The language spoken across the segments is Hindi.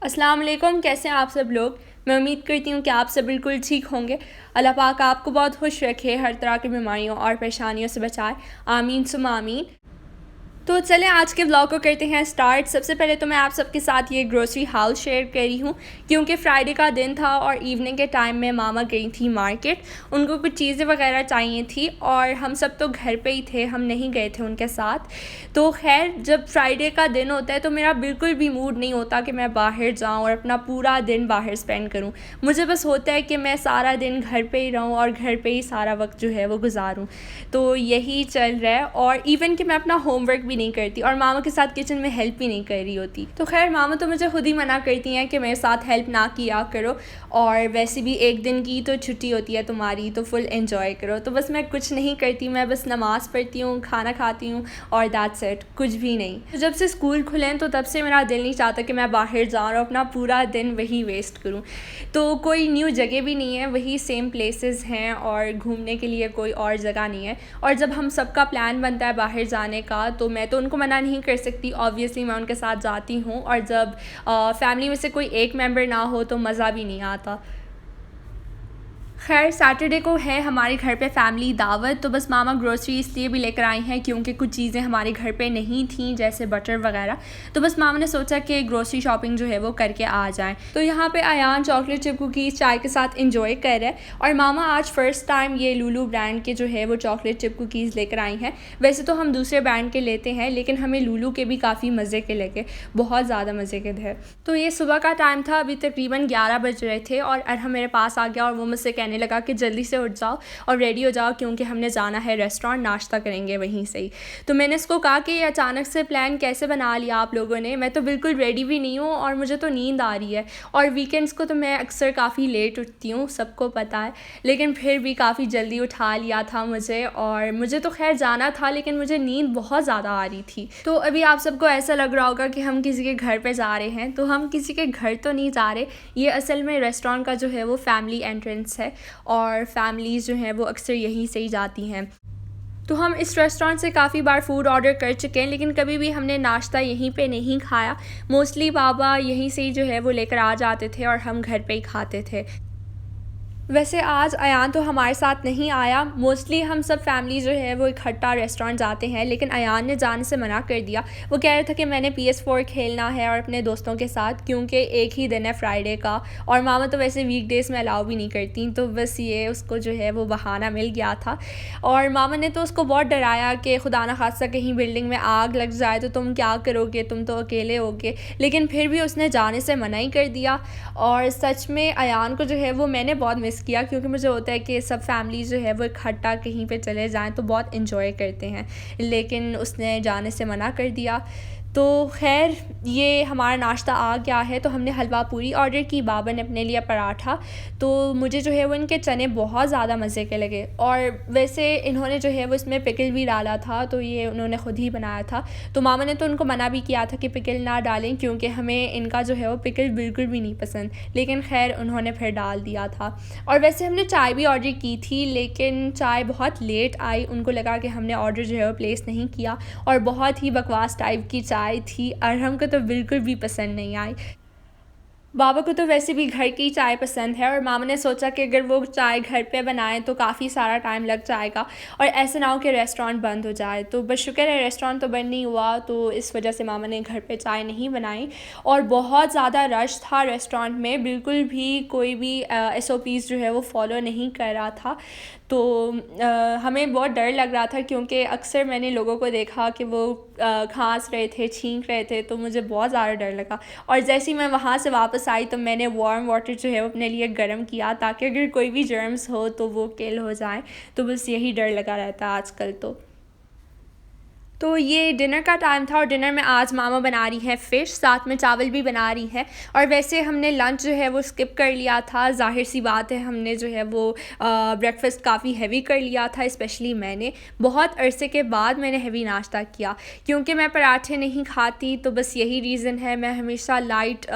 अस्सलाम वालेकुम, कैसे हैं आप सब लोग। मैं उम्मीद करती हूँ कि आप सब बिल्कुल ठीक होंगे। अल्लाह पाक आपको बहुत खुश रखे, हर तरह की बीमारियों और परेशानियों से बचाए। आमीन सुम्मा आमीन। तो चलें आज के व्लॉग को करते हैं स्टार्ट। सबसे पहले तो मैं आप सबके साथ ये ग्रोसरी हाउस शेयर कर रही हूँ क्योंकि फ्राइडे का दिन था और इवनिंग के टाइम में मामा गई थी मार्केट। उनको कुछ चीज़ें वगैरह चाहिए थी और हम सब तो घर पे ही थे, हम नहीं गए थे उनके साथ। तो खैर जब फ्राइडे का दिन होता है तो मेरा बिल्कुल भी मूड नहीं होता कि मैं बाहर जाऊँ और अपना पूरा दिन बाहर स्पेंड करूँ। मुझे बस होता है कि मैं सारा दिन घर पे ही रहूँ और घर पे ही सारा वक्त जो है वो गुजारूँ। तो यही चल रहा है और इवन कि मैं अपना होमवर्क भी नहीं करती और मामा के साथ किचन में हेल्प भी नहीं कर रही होती। तो खैर मामा तो मुझे खुद ही मना करती हैं कि मेरे साथ हेल्प ना किया करो, और वैसे भी एक दिन की तो छुट्टी होती है तुम्हारी, तो फुल एंजॉय करो। तो बस मैं कुछ नहीं करती, मैं बस नमाज़ पढ़ती हूँ, खाना खाती हूँ और दैट्स इट, कुछ भी नहीं। तो जब से स्कूल खुले हैं तो तब से मेरा दिल नहीं चाहता कि मैं बाहर जाऊँ और अपना पूरा दिन वही वेस्ट करूँ। तो कोई न्यू जगह भी नहीं है, वही सेम प्लेसेस हैं और घूमने के लिए कोई और जगह नहीं है। और जब हम सबका प्लान बनता है बाहर जाने का तो मैं तो उनको मना नहीं कर सकती, ऑब्वियसली मैं उनके साथ जाती हूँ। और जब फैमिली में से कोई एक मेंबर ना हो तो मज़ा भी नहीं आता। खैर सैटरडे को है हमारे घर पे फैमिली दावत, तो बस मामा ग्रोसरी इसलिए भी लेकर आई हैं क्योंकि कुछ चीज़ें हमारे घर पे नहीं थी जैसे बटर वगैरह। तो बस मामा ने सोचा कि ग्रोसरी शॉपिंग जो है वो करके आ जाएं। तो यहाँ पे अयान चॉकलेट चिप कुकीज़ चाय के साथ इंजॉय कर रहे हैं और मामा आज फ़र्स्ट टाइम ये लूलू ब्रांड के जो है वो चॉकलेट चिप कुकीज़ लेकर आई हैं। वैसे तो हम दूसरे ब्रांड के लेते हैं लेकिन हमें लूलू के भी काफ़ी मज़े के लगे, बहुत ज़्यादा मज़े के थे। तो ये सुबह का टाइम था, अभी तकरीबन 11 बज रहे थे और अरहम मेरे पास आ गया और वो मुझसे कहने लगा कि जल्दी से उठ जाओ और रेडी हो जाओ क्योंकि हमने जाना है रेस्टोरेंट, नाश्ता करेंगे वहीं से ही। तो मैंने इसको कहा कि ये अचानक से प्लान कैसे बना लिया आप लोगों ने, मैं तो बिल्कुल रेडी भी नहीं हूँ और मुझे तो नींद आ रही है। और वीकेंड्स को तो मैं अक्सर काफ़ी लेट उठती हूँ, सबको पता है, लेकिन फिर भी काफ़ी जल्दी उठा लिया था मुझे। और मुझे तो खैर जाना था लेकिन मुझे नींद बहुत ज़्यादा आ रही थी। तो अभी आप सबको ऐसा लग रहा होगा कि हम किसी के घर पे जा रहे हैं, तो हम किसी के घर तो नहीं जा रहे। ये असल में रेस्टोरेंट का जो है वो फैमिली एंट्रेंस है और फैमिलीज़ जो हैं वो अक्सर यहीं से ही जाती हैं। तो हम इस रेस्टोरेंट से काफ़ी बार फ़ूड ऑर्डर कर चुके हैं लेकिन कभी भी हमने नाश्ता यहीं पे नहीं खाया। मोस्टली बाबा यहीं से ही जो है वो लेकर आ जाते थे और हम घर पे ही खाते थे। वैसे आज अयान तो हमारे साथ नहीं आया, मोस्टली हम सब फैमिली जो है वो इकट्ठा रेस्टोरेंट जाते हैं, लेकिन अयान ने जाने से मना कर दिया। वो कह रहा था कि मैंने PS4 खेलना है और अपने दोस्तों के साथ, क्योंकि एक ही दिन है फ्राइडे का और मामा तो वैसे वीकडेज़ में अलाउ भी नहीं करती। तो बस ये उसको जो है वो बहाना मिल गया था और मामा ने तो उसको बहुत डराया कि खुदा ना खास्ता कहीं बिल्डिंग में आग लग जाए तो तुम क्या करोगे, तुम तो अकेले होगे। लेकिन फिर भी उसने जाने से मना ही कर दिया। और सच में अयान को जो है वो मैंने बहुत मिस किया क्योंकि मुझे होता है कि सब फैमिली जो है वो इकट्ठा कहीं पे चले जाएं तो बहुत इन्जॉय करते हैं, लेकिन उसने जाने से मना कर दिया। तो खैर ये हमारा नाश्ता आ गया है। तो हमने हलवा पूरी ऑर्डर की, बाबा ने अपने लिए पराठा। तो मुझे जो है वो इनके चने बहुत ज़्यादा मज़े के लगे और वैसे इन्होंने जो है वो इसमें पिकल भी डाला था, तो ये उन्होंने ख़ुद ही बनाया था। तो मामा ने तो उनको मना भी किया था कि पिकल ना डालें क्योंकि हमें इनका जो है वो पिकल बिल्कुल भी नहीं पसंद, लेकिन खैर उन्होंने फिर डाल दिया था। और वैसे हमने चाय भी ऑर्डर की थी लेकिन चाय बहुत लेट आई, उनको लगा कि हमने ऑर्डर जो है वो प्लेस नहीं किया और बहुत ही बकवास टाइप की चाय थी। अरहम को तो बिल्कुल भी पसंद नहीं आई। बाबा को तो वैसे भी घर की चाय पसंद है और मामा ने सोचा कि अगर वो चाय घर पे बनाएं तो काफ़ी सारा टाइम लग जाएगा और ऐसे ना हो कि रेस्टोरेंट बंद हो जाए। तो बस शुक्र है रेस्टोरेंट तो बंद नहीं हुआ, तो इस वजह से मामा ने घर पे चाय नहीं बनाई। और बहुत ज़्यादा रश था रेस्टोरेंट में, बिल्कुल भी कोई भी SOPs जो है वो फॉलो नहीं कर रहा था। तो हमें बहुत डर लग रहा था क्योंकि अक्सर मैंने लोगों को देखा कि वो खांस रहे थे, छींक रहे थे, तो मुझे बहुत ज़्यादा डर लगा। और जैसे ही मैं वहाँ से वापस आई तो मैंने वार्म वाटर जो है वो अपने लिए गर्म किया ताकि अगर कोई भी जर्म्स हो तो वो किल हो जाए। तो बस यही डर लगा रहता है आजकल। तो ये डिनर का टाइम था और डिनर में आज मामा बना रही हैं फ़िश, साथ में चावल भी बना रही हैं। और वैसे हमने लंच जो है वो स्किप कर लिया था, ज़ाहिर सी बात है हमने जो है वो ब्रेकफ़ास्ट काफ़ी हैवी कर लिया था, स्पेशली मैंने बहुत अरसे के बाद मैंने हैवी नाश्ता किया क्योंकि मैं पराठे नहीं खाती। तो बस यही रीज़न है, मैं हमेशा लाइट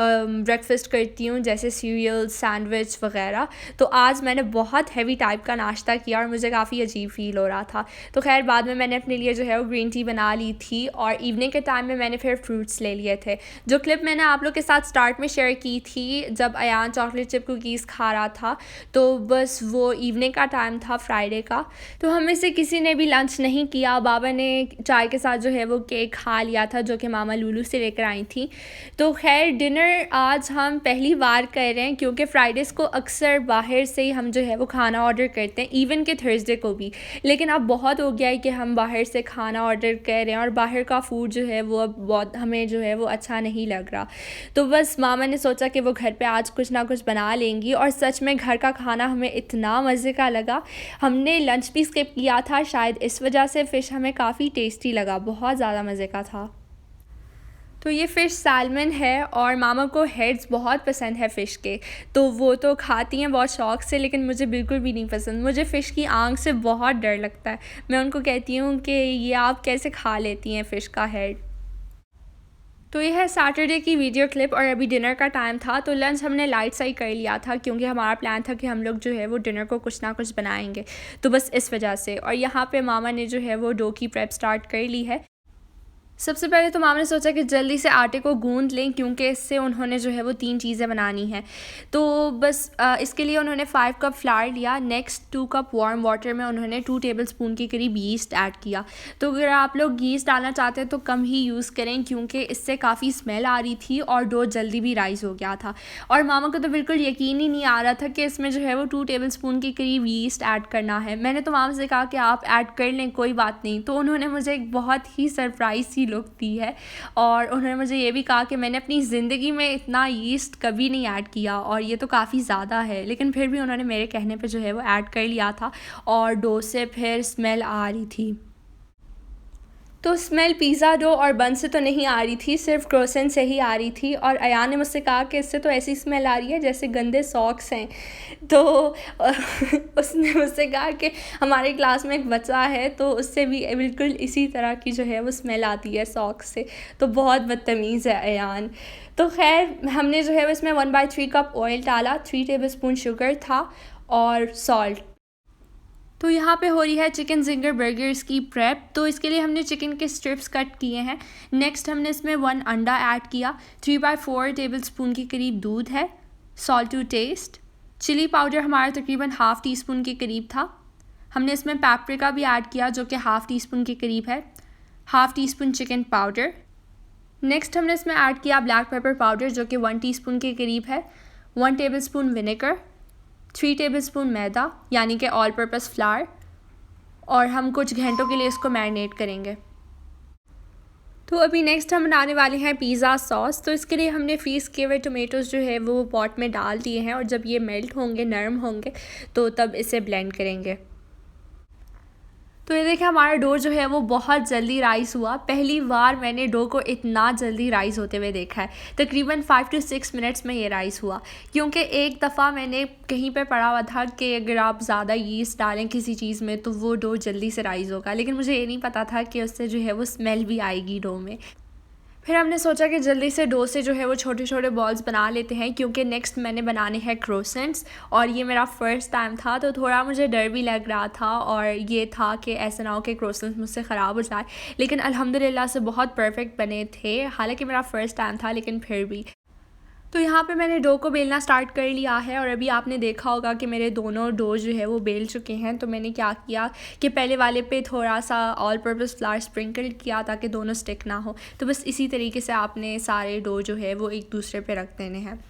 ब्रेकफ़ास्ट करती हूँ जैसे सीरियल, सैंडविच वग़ैरह। तो आज मैंने बहुत हैवी टाइप का नाश्ता किया और मुझे काफ़ी अजीब फ़ील हो रहा था। तो खैर बाद में मैंने अपने लिए जो है वो ग्रीन टी बना ली थी और इवनिंग के टाइम में मैंने फिर फ्रूट्स ले लिए थे। जो क्लिप मैंने आप लोग के साथ स्टार्ट में शेयर की थी जब अयान चॉकलेट चिप कुकीज़ खा रहा था, तो बस वो इवनिंग का टाइम था फ्राइडे का। तो हम में से किसी ने भी लंच नहीं किया। बाबा ने चाय के साथ जो है वो केक खा लिया था जो कि मामा लुलू से लेकर आई थी। तो खैर डिनर आज हम पहली बार कर रहे हैं क्योंकि फ्राइडेज़ को अक्सर बाहर से ही हम जो है वो खाना ऑर्डर करते हैं, इवन के थर्सडे को भी। लेकिन अब बहुत हो गया है कि हम बाहर से खाना ऑर्डर कर रहे हैं और बाहर का फूड जो है वो अब बहुत हमें जो है वो अच्छा नहीं लग रहा। तो बस मामा ने सोचा कि वो घर पे आज कुछ ना कुछ बना लेंगी और सच में घर का खाना हमें इतना मज़े का लगा। हमने लंच भी स्किप किया था, शायद इस वजह से फ़िश हमें काफ़ी टेस्टी लगा, बहुत ज़्यादा मज़े का था। तो ये फ़िश सैल्मन है और मामा को हेड्स बहुत पसंद है फ़िश के, तो वो तो खाती हैं बहुत शौक़ से, लेकिन मुझे बिल्कुल भी नहीं पसंद। मुझे फ़िश की आँख से बहुत डर लगता है। मैं उनको कहती हूँ कि ये आप कैसे खा लेती हैं फ़िश का हेड। तो ये है सैटरडे की वीडियो क्लिप और अभी डिनर का टाइम था, तो लंच हमने लाइट सा ही कर लिया था क्योंकि हमारा प्लान था कि हम लोग जो है वो डिनर को कुछ ना कुछ बनाएंगे, तो बस इस वजह से। और यहाँ पे मामा ने जो है वो डो की प्रेप स्टार्ट कर ली है। सबसे पहले तो मामा ने सोचा कि जल्दी से आटे को गूंद लें क्योंकि इससे उन्होंने जो है वो 3 चीज़ें बनानी हैं। तो बस इसके लिए उन्होंने 5 कप फ्लावर लिया। नेक्स्ट 2 कप वार्म वाटर में उन्होंने 2 टेबलस्पून के करीब यीस्ट ऐड किया। तो अगर आप लोग यीस्ट डालना चाहते हैं तो कम ही यूज़ करें क्योंकि इससे काफ़ी स्मेल आ रही थी और डो जल्दी भी राइज़ हो गया था। और मामा को तो बिल्कुल यकीन ही नहीं आ रहा था कि इसमें जो है वो 2 टेबलस्पून के करीब यीस्ट ऐड करना है। मैंने तो मामा से कहा कि आप ऐड कर लें, कोई बात नहीं। तो उन्होंने मुझे एक बहुत ही सरप्राइज़ सी लुक दी है और उन्होंने मुझे ये भी कहा कि मैंने अपनी ज़िंदगी में इतना यीस्ट कभी नहीं ऐड किया और ये तो काफ़ी ज़्यादा है, लेकिन फिर भी उन्होंने मेरे कहने पे जो है वो ऐड कर लिया था और डो से फिर स्मेल आ रही थी। तो स्मेल पिज़्ज़ा डो और बन से तो नहीं आ रही थी, सिर्फ क्रोसेंट से ही आ रही थी। और अयान ने मुझसे कहा कि इससे तो ऐसी स्मेल आ रही है जैसे गंदे सॉक्स हैं। तो उसने मुझसे कहा कि हमारे क्लास में एक बच्चा है तो उससे भी बिल्कुल इसी तरह की जो है वो स्मेल आती है सॉक्स से। तो बहुत बदतमीज़ है अयान। तो खैर हमने जो है इसमें 1/3 कप ऑयल डाला, 3 टेबलस्पून शुगर था और सॉल्ट। तो यहाँ पे हो रही है चिकन जिंगर बर्गर्स की प्रेप। तो इसके लिए हमने चिकन के स्ट्रिप्स कट किए हैं। नेक्स्ट हमने इसमें 1 अंडा ऐड किया, 3/4 टेबलस्पून के करीब दूध है, salt to taste, chilli powder हमारा तकरीबन ½ टीस्पून के करीब था। हमने इसमें पैप्रिका भी ऐड किया जो कि ½ टीस्पून के करीब है, ½ टीस्पून चिकन पाउडर। नेक्स्ट हमने इसमें ऐड किया ब्लैक पेपर पाउडर जो कि 1 टीस्पून के करीब है, 1 टेबलस्पून विनेगर, 3 टेबलस्पून मैदा यानी कि ऑल पर्पस फ्लावर, और हम कुछ घंटों के लिए इसको मैरिनेट करेंगे। तो अभी नेक्स्ट हम बनाने वाले हैं पिज़्ज़ा सॉस। तो इसके लिए हमने फ्रीज़ किए हुए टोमेटोज़ जो है वो पॉट में डाल दिए हैं और जब ये मेल्ट होंगे, नरम होंगे, तो तब इसे ब्लेंड करेंगे। तो ये देखिए हमारा डो जो है वो बहुत जल्दी राइज़ हुआ। पहली बार मैंने डो को इतना जल्दी राइज़ होते हुए देखा है। तकरीबन 5 to 6 मिनट्स में ये राइज़ हुआ क्योंकि एक दफ़ा मैंने कहीं पे पढ़ा हुआ था कि अगर आप ज़्यादा यीस्ट डालें किसी चीज़ में तो वो डो जल्दी से राइज़ होगा, लेकिन मुझे ये नहीं पता था कि उससे जो है वो स्मेल भी आएगी डो में। फिर हमने सोचा कि जल्दी से डो से जो है वो छोटे छोटे बॉल्स बना लेते हैं क्योंकि नेक्स्ट मैंने बनाने हैं क्रोसेंट्स और ये मेरा फ़र्स्ट टाइम था तो थोड़ा मुझे डर भी लग रहा था और ये था कि ऐसा ना हो कि क्रोसेंट्स मुझसे ख़राब हो जाए, लेकिन अल्हम्दुलिल्लाह से बहुत परफेक्ट बने थे। हालांकि मेरा फ़र्स्ट टाइम था लेकिन फिर भी। तो यहाँ पे मैंने डो को बेलना स्टार्ट कर लिया है और अभी आपने देखा होगा कि मेरे दोनों डो जो है वो बेल चुके हैं। तो मैंने क्या किया कि पहले वाले पे थोड़ा सा ऑल पर्पस फ्लावर स्प्रिंकल किया ताकि दोनों स्टिक ना हो। तो बस इसी तरीके से आपने सारे डो जो है वो एक दूसरे पे रख देने हैं।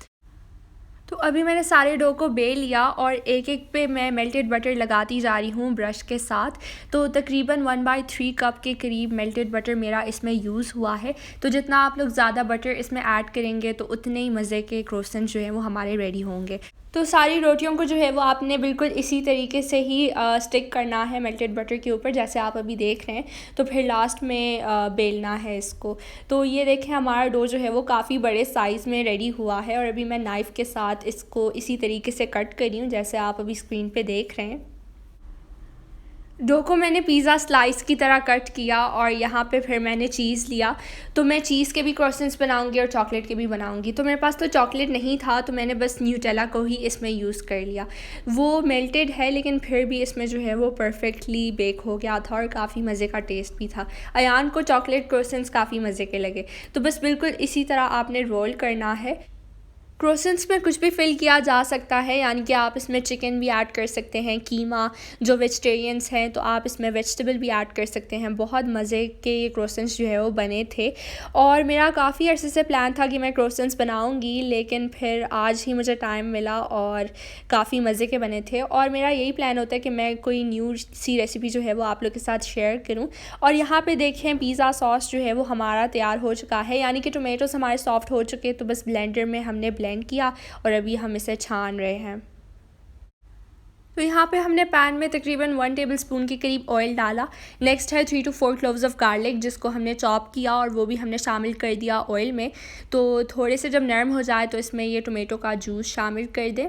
तो अभी मैंने सारे डो को बेल लिया और एक एक पे मैं मेल्टेड बटर लगाती जा रही हूँ ब्रश के साथ। तो तकरीबन 1/3 कप के करीब मेल्टेड बटर मेरा इसमें यूज़ हुआ है। तो जितना आप लोग ज़्यादा बटर इसमें ऐड करेंगे तो उतने ही मज़े के क्रोसेंट जो हैं वो हमारे रेडी होंगे। तो सारी रोटियों को जो है वो आपने बिल्कुल इसी तरीके से ही स्टिक करना है मेल्टेड बटर के ऊपर जैसे आप अभी देख रहे हैं। तो फिर लास्ट में बेलना है इसको। तो ये देखें हमारा डो जो है वो काफ़ी बड़े साइज़ में रेडी हुआ है और अभी मैं नाइफ़ के साथ इसको इसी तरीके से कट कर रही हूँ जैसे आप अभी स्क्रीन पे देख रहे हैं। डो को मैंने पिज़्ज़ा स्लाइस की तरह कट किया और यहाँ पे फिर मैंने चीज़ लिया। तो मैं चीज़ के भी क्रॉसेंट्स बनाऊँगी और चॉकलेट के भी बनाऊँगी। तो मेरे पास तो चॉकलेट नहीं था, तो मैंने बस न्यूटेला को ही इसमें यूज़ कर लिया। वो मेल्टेड है लेकिन फिर भी इसमें जो है वो परफेक्टली बेक हो गया था और काफ़ी मज़े का टेस्ट भी था। अयान को चॉकलेट क्रॉसेंट्स काफ़ी मज़े के लगे। तो बस बिल्कुल इसी तरह आपने रोल करना है। क्रोसेंट्स में कुछ भी फ़िल किया जा सकता है, यानी कि आप इसमें चिकन भी ऐड कर सकते हैं, कीमा। जो वेजिटेरियंस हैं तो आप इसमें वेजिटेबल भी ऐड कर सकते हैं। बहुत मज़े के ये क्रोसेंट्स जो है वो बने थे और मेरा काफ़ी अरसे से प्लान था कि मैं क्रोसेंट्स बनाऊंगी, लेकिन फिर आज ही मुझे टाइम मिला और काफ़ी मज़े के बने थे। और मेरा यही प्लान होता है कि मैं कोई न्यू सी रेसिपी जो है वो आप लोग के साथ शेयर करूँ। और यहाँ पे देखें पिज़्ज़ा सॉस जो है वो हमारा तैयार हो चुका है, यानी कि टोमेटोज़ हमारे सॉफ्ट हो चुके। तो बस ब्लेंडर में हमने ब्लेंड किया और अभी हम इसे छान रहे हैं। तो यहाँ पे हमने पैन में तकरीबन 1 टेबलस्पून के करीब ऑयल डाला। नेक्स्ट है 3 to 4 क्लोव्स ऑफ गार्लिक, जिसको हमने चॉप किया और वो भी हमने शामिल कर दिया ऑयल में। तो थोड़े से जब नरम हो जाए तो इसमें ये टोमेटो का जूस शामिल कर दें।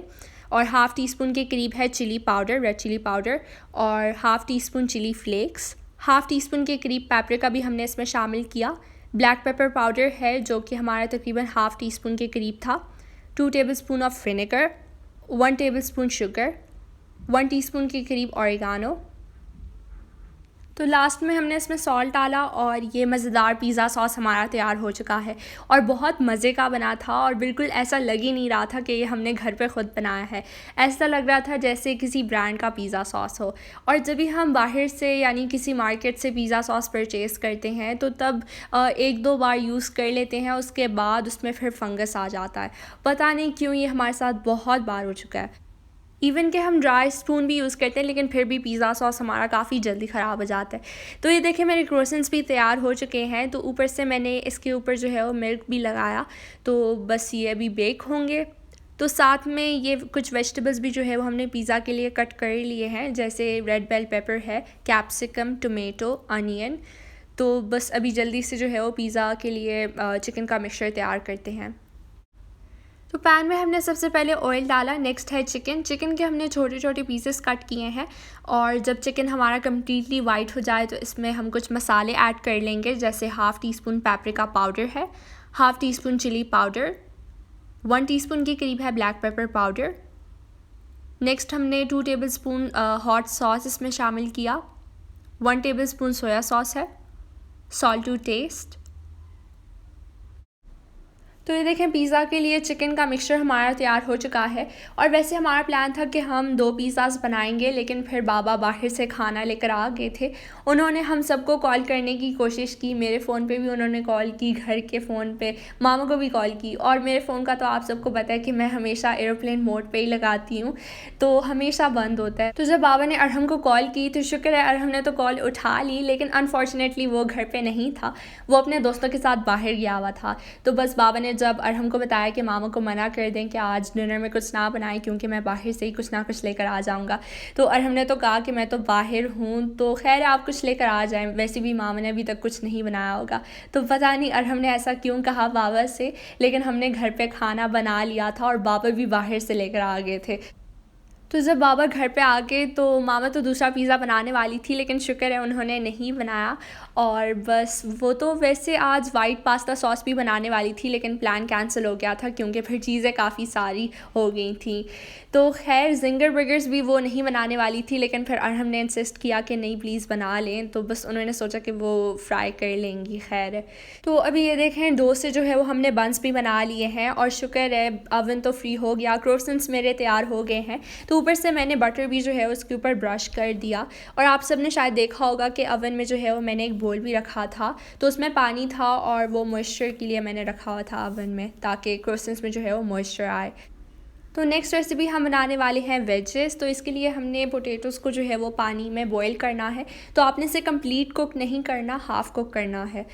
और हाफ़ टी स्पून के करीब है chilli powder, red chilli powder, और half teaspoon chilli flakes. Half teaspoon के करीब पेपरिका भी हमने इसमें शामिल किया। ब्लैक पेपर पाउडर है जो कि हमारा तकरीबन हाफ़ टी स्पून के करीब था। 2 tablespoon of vinegar, 1 tablespoon sugar, 1 teaspoon के करीब ऑरिगानो। तो लास्ट में हमने इसमें सॉल्ट डाला और ये मज़ेदार पिज़्ज़ा सॉस हमारा तैयार हो चुका है और बहुत मज़े का बना था और बिल्कुल ऐसा लग ही नहीं रहा था कि ये हमने घर पे ख़ुद बनाया है। ऐसा लग रहा था जैसे किसी ब्रांड का पिज़्ज़ा सॉस हो। और जब भी हम बाहर से यानी किसी मार्केट से पिज़्ज़ा सॉस परचेज़ करते हैं तो तब 1-2 बार यूज़ कर लेते हैं, उसके बाद उसमें फिर फंगस आ जाता है। पता नहीं क्यों ये हमारे साथ बहुत बार हो चुका है। इवन कि हम ड्राई स्पून भी यूज़ करते हैं लेकिन फिर भी पिज़्ज़ा सॉस हमारा काफ़ी जल्दी ख़राब हो जाता है। तो ये देखिए मेरे क्रोसेंट्स भी तैयार हो चुके हैं। तो ऊपर से मैंने इसके ऊपर जो है वो मिल्क भी लगाया। तो बस ये अभी बेक होंगे। तो साथ में ये कुछ वेजिटेबल्स भी जो है वो हमने पिज़्ज़ा के लिए कट कर लिए हैं, जैसे रेड बेल पेपर है, कैप्सिकम, टोमेटो, अनियन। तो बस अभी जल्दी से जो है वो पिज़्ज़ा के लिए चिकन का मिक्सचर तैयार करते हैं। तो पैन में हमने सबसे पहले ऑयल डाला। नेक्स्ट है चिकन के हमने छोटे छोटे पीसेस कट किए हैं। और जब चिकन हमारा कम्प्लीटली वाइट हो जाए तो इसमें हम कुछ मसाले ऐड कर लेंगे, जैसे half teaspoon paprika powder है, half teaspoon chilli powder, 1 teaspoon के करीब है ब्लैक पेपर पाउडर। नेक्स्ट हमने 2 टेबलस्पून हॉट सॉस इसमें शामिल किया, 1 टेबलस्पून सोया सॉस है, सॉल्ट टू टेस्ट। तो ये देखें पिज़्ज़ा के लिए चिकन का मिक्सचर हमारा तैयार हो चुका है। और वैसे हमारा प्लान था कि हम 2 पिज़्ज़ाज़ बनाएंगे, लेकिन फिर बाबा बाहर से खाना लेकर आ गए थे। उन्होंने हम सबको कॉल करने की कोशिश की, मेरे फ़ोन पे भी उन्होंने कॉल की, घर के फ़ोन पे मामा को भी कॉल की। और मेरे फ़ोन का तो आप सबको पता है कि मैं हमेशा एरोप्लेन मोड पे ही लगाती हूँ, तो हमेशा बंद होता है। तो जब बाबा ने अरहम को कॉल की तो शुक्र है अरहम ने तो कॉल उठा ली, लेकिन अनफॉर्चुनेटली वो घर पर नहीं था, वो अपने दोस्तों के साथ बाहर गया हुआ था। तो बस बाबा ने जब अरहम को बताया कि मामा को मना कर दें कि आज डिनर में कुछ ना बनाएं क्योंकि मैं बाहर से ही कुछ ना कुछ लेकर आ जाऊंगा, तो अरहम ने तो कहा कि मैं तो बाहर हूँ, तो खैर आप कुछ लेकर आ जाएं। वैसे भी मामा ने अभी तक कुछ नहीं बनाया होगा, तो पता नहीं अरहम ने ऐसा क्यों कहा बाबा से, लेकिन हमने घर पे खाना बना लिया था और बाबा भी बाहर से लेकर आ गए थे। तो जब बाबा घर पे आ गए तो मामा तो दूसरा पिज़्ज़ा बनाने वाली थी, लेकिन शुक्र है उन्होंने नहीं बनाया। और बस वो तो वैसे आज वाइट पास्ता सॉस भी बनाने वाली थी, लेकिन प्लान कैंसिल हो गया था क्योंकि फिर चीज़ें काफ़ी सारी हो गई थी। तो खैर जिंगर बर्गर्स भी वो नहीं बनाने वाली थी, लेकिन फिर अरहम ने इंसिस्ट किया कि नहीं प्लीज़ बना लें, तो बस उन्होंने सोचा कि वो फ्राई कर लेंगी। खैर है। तो अभी ये देखें डो से जो है वो हमने बंस भी बना लिए हैं और शुक्र है अवन तो फ्री हो गया, क्रोसेंट्स मेरे तैयार हो गए हैं। तो ऊपर से मैंने बटर भी जो है उसके ऊपर ब्रश कर दिया। और आप सब ने शायद देखा होगा कि अवन में जो है वो मैंने एक बोल भी रखा था, तो उसमें पानी था और वो मॉइस्चर के लिए मैंने रखा हुआ था अवन में, ताकि क्रोसेंट्स में जो है वो मॉइस्चर आए। तो नेक्स्ट रेसिपी हम बनाने वाले हैं वेजेस। तो इसके लिए हमने पोटैटोज़ को जो है वो पानी में बॉईल करना है। तो आपने इसे कंप्लीट कुक नहीं करना, हाफ़ कुक करना है।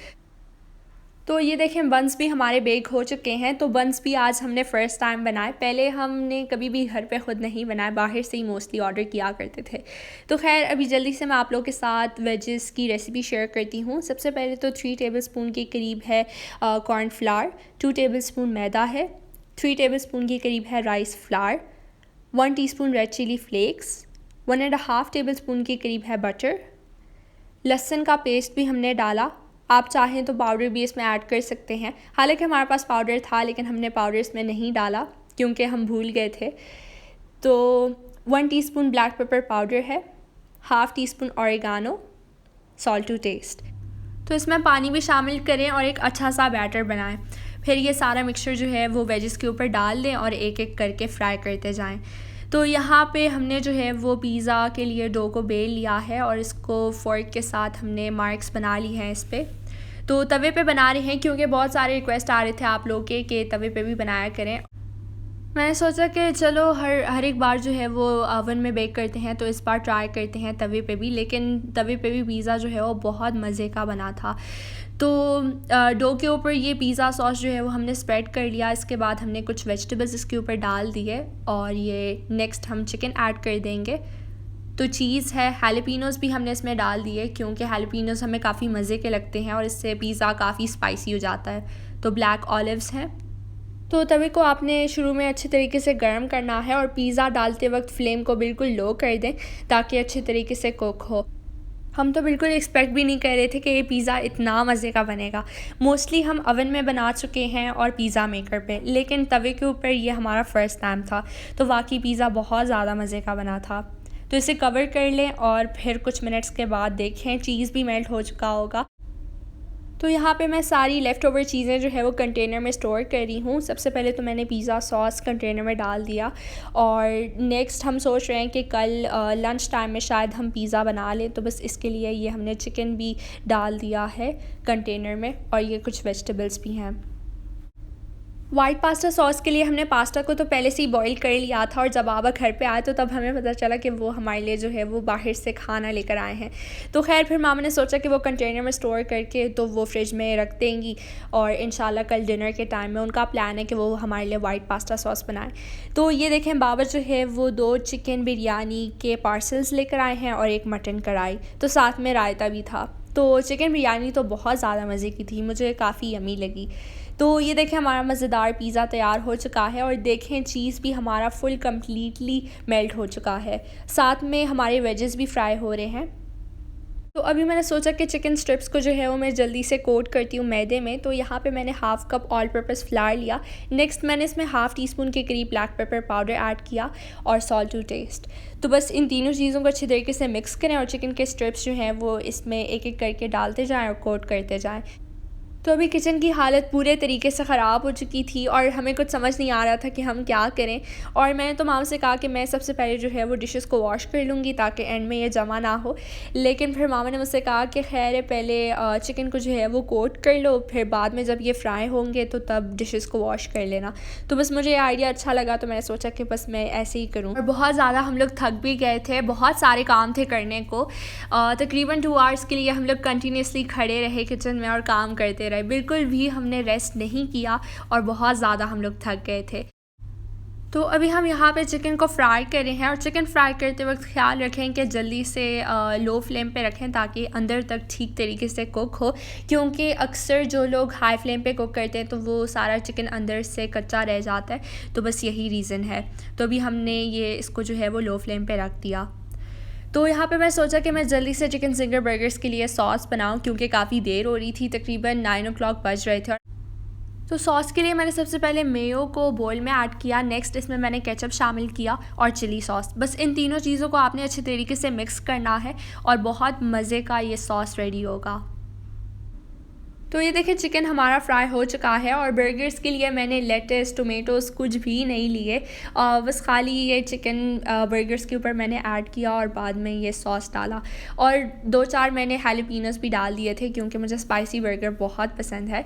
तो ये देखें बंस भी हमारे बेक हो चुके हैं। तो बंस भी आज हमने फ़र्स्ट टाइम बनाए, पहले हमने कभी भी घर पे ख़ुद नहीं बनाए, बाहर से ही मोस्टली ऑर्डर किया करते थे। तो खैर अभी जल्दी से मैं आप लोगों के साथ वेजेस की रेसिपी शेयर करती हूँ। सबसे पहले तो 3 टेबलस्पून के करीब है कॉर्नफ्लावर, 2 टेबलस्पून मैदा है, 3 टेबलस्पून के करीब है rice flour, 1 teaspoon red chilli flakes, 1.5 tablespoon के करीब है बटर। लहसुन का पेस्ट भी हमने डाला, आप चाहें तो पाउडर भी इसमें ऐड कर सकते हैं। हालांकि हमारे पास पाउडर था लेकिन हमने पाउडर इसमें नहीं डाला क्योंकि हम भूल गए थे। तो 1 टीस्पून ब्लैक पेपर पाउडर है, half teaspoon oregano, salt to taste. तो इसमें पानी भी शामिल करें और एक अच्छा सा बैटर बनाएं। फिर ये सारा मिक्सचर जो है वो वेजिस के ऊपर डाल दें और एक एक करके फ्राई करते जाएं। तो यहाँ पे हमने जो है वो पिज़्ज़ा के लिए डो को बेल लिया है और इसको फोर्क के साथ हमने मार्क्स बना ली हैं इस पर। तो तवे पे बना रहे हैं क्योंकि बहुत सारे रिक्वेस्ट आ रहे थे आप लोग के कि तवे पे भी बनाया करें। मैंने सोचा कि चलो हर एक बार जो है वो ओवन में बेक करते हैं, तो इस बार ट्राई करते हैं तवे पे भी। लेकिन तवे पे भी पिज़्ज़ा जो है वो बहुत मज़े का बना था। तो डो के ऊपर ये पिज़्ज़ा सॉस जो है वो हमने स्प्रेड कर लिया। इसके बाद हमने कुछ वेजिटेबल्स इसके ऊपर डाल दिए और ये नेक्स्ट हम चिकन ऐड कर देंगे। तो चीज़ है, हैलोपिनोज़ भी हमने इसमें डाल दिए क्योंकि हैलोपिनोज़ हमें काफ़ी मज़े के लगते हैं और इससे पिज़्ज़ा काफ़ी स्पाइसी हो जाता है। तो ब्लैक ऑलिव्स हैं। तो तवे को आपने शुरू में अच्छे तरीके से गर्म करना है और पिज़्ज़ा डालते वक्त फ्लेम को बिल्कुल लो कर दें ताकि अच्छे तरीके से कुक हो। हम तो बिल्कुल एक्सपेक्ट भी नहीं कर रहे थे कि ये पिज़्ज़ा इतना मज़े का बनेगा। मोस्टली हम ओवन में बना चुके हैं और पिज़्ज़ा मेकर पे, लेकिन तवे के ऊपर ये हमारा फ़र्स्ट टाइम था। तो वाकई पिज़्ज़ा बहुत ज़्यादा मज़े का बना था। तो इसे कवर कर लें और फिर कुछ मिनट्स के बाद देखें चीज़ भी मेल्ट हो चुका होगा। तो यहाँ पे मैं सारी लेफ़्ट ओवर चीज़ें जो है वो कंटेनर में स्टोर कर रही हूँ। सबसे पहले तो मैंने पिज़्ज़ा सॉस कंटेनर में डाल दिया और नेक्स्ट हम सोच रहे हैं कि कल लंच टाइम में शायद हम पिज़्ज़ा बना लें, तो बस इसके लिए ये हमने चिकन भी डाल दिया है कंटेनर में और ये कुछ वेजिटेबल्स भी हैं। वाइट पास्ता सॉस के लिए हमने पास्ता को तो पहले से ही बॉईल कर लिया था और जब बाबा घर पे आए तो तब हमें पता चला कि वो हमारे लिए जो है वो बाहर से खाना लेकर आए हैं। तो खैर फिर मामा ने सोचा कि वो कंटेनर में स्टोर करके तो वो फ्रिज में रख देंगी और इंशाल्लाह कल डिनर के टाइम में उनका प्लान है कि वो हमारे लिए वाइट पास्ता सॉस बनाएं। तो ये देखें बाबा जो है वो 2 चिकन बिरयानी के पार्सल्स लेकर आए हैं और एक मटन कढ़ाई, तो साथ में रायता भी था। तो चिकन बिरयानी तो बहुत ज़्यादा मज़े की थी, मुझे काफ़ी यमी लगी। तो ये देखें हमारा मज़ेदार पिज़्ज़ा तैयार हो चुका है और देखें चीज़ भी हमारा फुल कम्प्लीटली मेल्ट हो चुका है, साथ में हमारे वेजेस भी फ्राई हो रहे हैं। तो अभी मैंने सोचा कि चिकन स्ट्रिप्स को जो है वो मैं जल्दी से कोट करती हूँ मैदे में। तो यहाँ पे मैंने half cup all purpose flower लिया। नेक्स्ट मैंने इसमें हाफ़ टी स्पून के करीब ब्लैक पेपर पाउडर ऐड किया और सॉल्ट टू टेस्ट। तो बस इन तीनों चीज़ों को अच्छे तरीके से मिक्स करें और चिकन के स्ट्रिप्स जो हैं वो इसमें एक एक करके डालते जाएँ और कोट करते जाएँ। तो अभी किचन की हालत पूरे तरीके से ख़राब हो चुकी थी और हमें कुछ समझ नहीं आ रहा था कि हम क्या करें। और मैंने तो मामा से कहा कि मैं सबसे पहले जो है वो डिशेस को वॉश कर लूँगी ताकि एंड में ये जमा ना हो। लेकिन फिर मामा ने मुझसे कहा कि खैर है पहले चिकन को जो है वो कोट कर लो, फिर बाद में जब ये फ्राई होंगे तो तब डिशेस को वॉश कर लेना। तो बस मुझे ये आइडिया अच्छा लगा तो मैंने सोचा कि बस मैं ऐसे ही करूँ। और बहुत ज़्यादा हम लोग थक भी गए थे, बहुत सारे काम थे करने को। तकरीबन 2 आवर्स के लिए हम लोग कंटिन्यूसली खड़े रहे किचन में और काम करते रहे, बिल्कुल भी हमने रेस्ट नहीं किया और बहुत ज़्यादा हम लोग थक गए थे। तो अभी हम यहाँ पे चिकन को फ्राई कर रहे हैं और चिकन फ्राई करते वक्त ख्याल रखें कि जल्दी से लो फ्लेम पे रखें ताकि अंदर तक ठीक तरीके से कुक हो, क्योंकि अक्सर जो लोग हाई फ्लेम पे कुक करते हैं तो वो सारा चिकन अंदर से कच्चा रह जाता है। तो बस यही रीज़न है। तो अभी हमने ये इसको जो है वो लो फ्लेम पे रख दिया। तो यहाँ पे मैं सोचा कि मैं जल्दी से चिकन जिंगर बर्गर्स के लिए सॉस बनाऊँ क्योंकि काफ़ी देर हो रही थी, तकरीबन 9 o'clock बज रहे थे। तो सॉस के लिए मैंने सबसे पहले मेयो को बोल में ऐड किया, नेक्स्ट इसमें मैंने केचप शामिल किया और चिली सॉस। बस इन तीनों चीज़ों को आपने अच्छे तरीके से मिक्स करना है और बहुत मज़े का ये सॉस रेडी होगा। तो ये देखिए चिकन हमारा फ्राई हो चुका है और बर्गर्स के लिए मैंने लेटस टोमेटोज़ कुछ भी नहीं लिए, बस खाली ये चिकन बर्गर्स के ऊपर मैंने ऐड किया और बाद में ये सॉस डाला और 2-4 मैंने हैलोपिनोस भी डाल दिए थे क्योंकि मुझे स्पाइसी बर्गर बहुत पसंद है।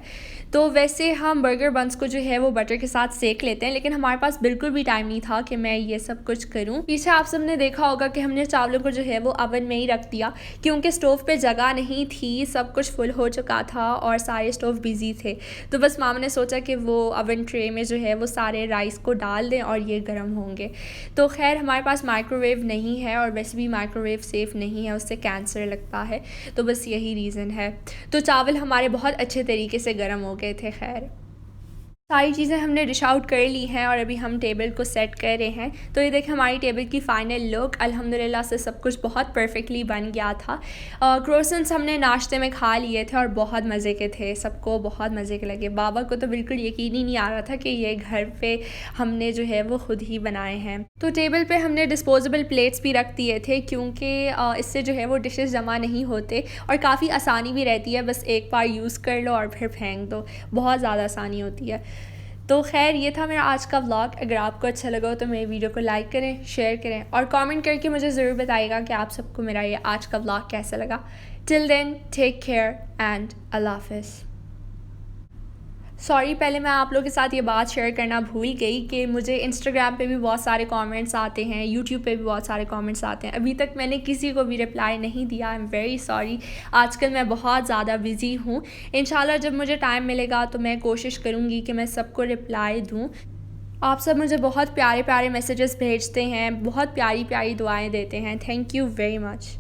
तो वैसे हम बर्गर बंस को जो है वो बटर के साथ सेक लेते हैं, लेकिन हमारे पास बिल्कुल भी टाइम नहीं था कि मैं ये सब कुछ करूँ। पीछे आप सब ने देखा होगा कि हमने चावलों को जो है वो ओवन में ही रख दिया क्योंकि स्टोव पे जगह नहीं थी, सब कुछ फुल हो चुका था और सारे स्टोव बिजी थे। तो बस मामा ने सोचा कि वो ओवन ट्रे में जो है वो सारे राइस को डाल दें और ये गर्म होंगे। तो खैर हमारे पास माइक्रोवेव नहीं है और वैसे भी माइक्रोवेव सेफ़ नहीं है, उससे कैंसर लगता है। तो बस यही रीज़न है। तो चावल हमारे बहुत अच्छे तरीके से गर्म हो गए थे। खैर सारी चीज़ें हमने डिश आउट कर ली हैं और अभी हम टेबल को सेट कर रहे हैं। तो ये देखें हमारी टेबल की फ़ाइनल लुक। अल्हम्दुलिल्लाह से सब कुछ बहुत परफेक्टली बन गया था। क्रोसेंट्स हमने नाश्ते में खा लिए थे और बहुत मज़े के थे, सबको बहुत मज़े के लगे। बाबा को तो बिल्कुल यकीन ही नहीं आ रहा था कि ये घर पे हमने जो है वो ख़ुद ही बनाए हैं। तो टेबल पे हमने डिस्पोजेबल प्लेट्स भी रख दिए थे क्योंकि इससे जो है वो डिशेस जमा नहीं होते और काफ़ी आसानी भी रहती है। बस एक बार यूज़ कर लो और फिर फेंक दो, बहुत ज़्यादा आसानी होती है। तो खैर ये था मेरा आज का व्लॉग। अगर आपको अच्छा लगा हो तो मेरी वीडियो को लाइक करें, शेयर करें और कमेंट करके मुझे ज़रूर बताइएगा कि आप सबको मेरा ये आज का व्लॉग कैसा लगा। Till then take care and अल्लाह हाफ़िज़। सॉरी, पहले मैं आप लोगों के साथ ये बात शेयर करना भूल गई कि मुझे इंस्टाग्राम पे भी बहुत सारे कमेंट्स आते हैं, यूट्यूब पे भी बहुत सारे कमेंट्स आते हैं। अभी तक मैंने किसी को भी रिप्लाई नहीं दिया। I am very sorry. आजकल मैं बहुत ज़्यादा बिज़ी हूँ। इंशाल्लाह जब मुझे टाइम मिलेगा तो मैं कोशिश करूँगी कि मैं सबको रिप्लाई दूँ। आप सब मुझे बहुत प्यारे प्यारे मैसेजेस भेजते हैं, बहुत प्यारी प्यारी दुआएँ देते हैं। Thank you very much.